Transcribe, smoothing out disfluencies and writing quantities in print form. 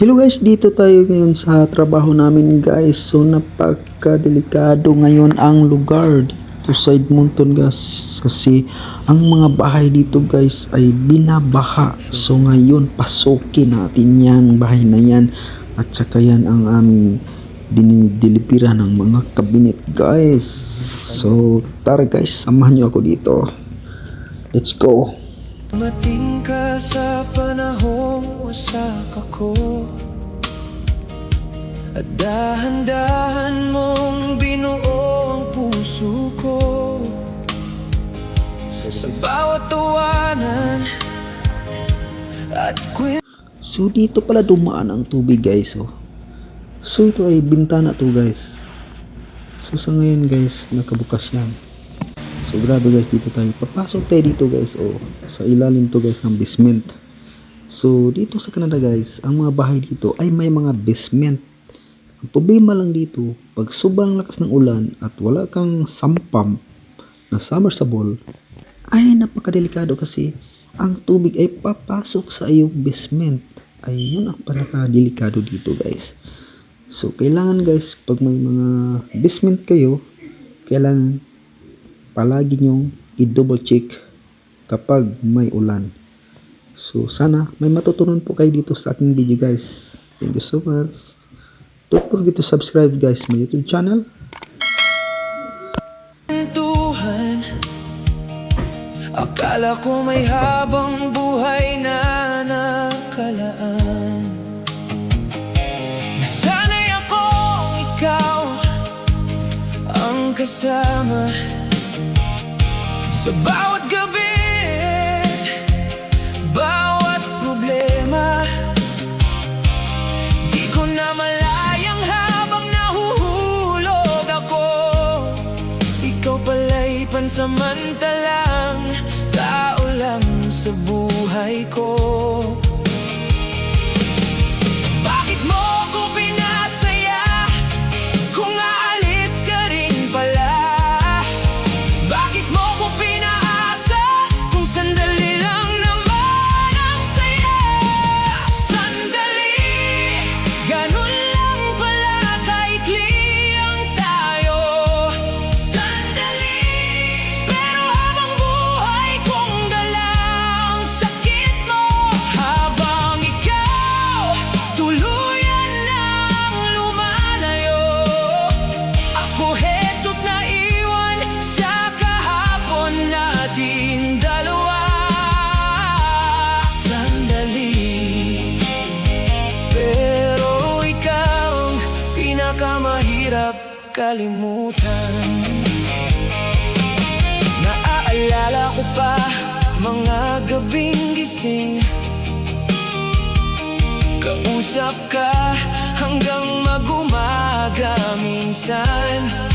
Hello guys, dito tayo ngayon sa trabaho namin guys. So napaka-delikado ngayon ang lugar dito sa Edmonton guys, kasi ang mga bahay dito guys ay binabaha. So ngayon pasukin natin yan bahay na yan, at saka yan ang aming dinideliveran ng mga kabinet guys. So tara guys, samahan nyo ako dito. Let's go. Dumating ka sa panahong wasak ako, at dahan-dahan mong binuo ang puso ko. Sa bawat tawanan at So dito pala dumaan ang tubig guys, oh. So ito ay bintana to guys. So sa ngayon guys, nakabukas yan. So grabe guys, dito tayo. Papasok tayo dito guys, oh. Sa ilalim to guys ng basement. So dito sa Canada guys, ang mga bahay dito ay may mga basement. Ang problema lang dito, pag sobrang lakas ng ulan at wala kang sampam na submersible, ay napakadelikado kasi ang tubig ay papasok sa iyong basement. Ayun ang pinaka-delikado dito guys. So kailangan guys, pag may mga basement kayo, kailangan palagi nyo i-double check kapag may ulan. So sana may matutunan po kayo dito sa aking video guys. Thank you so much. Don't forget to subscribe guys my YouTube channel. akala ko may habang buhay na nakalaan. Sana'y akong ikaw ang kasama sa bawat gabi, bawat problema. Di ko na malayang habang nahuhulog ako, ikaw pala'y pansamantalang tao lang sa buhay ko. Bakit mo ko pinasaya kung aalis ka rin pala? Bakit mo ko pinaasa kung sandali lang naman ang saya? Sandali, ganun lang pala kaikli ang tayo. Sandali, pero habang buhay kong dala ang sakit mo, habang ikaw tuluyan nang lumalayo, ako heto't naiwan sa kahapon natin dalawa. Sandali, pero ikaw ang pinakamahirap kalimutan. Naaalala ko pa mga gabing gising, kausap ka hanggang mag-umaga minsan.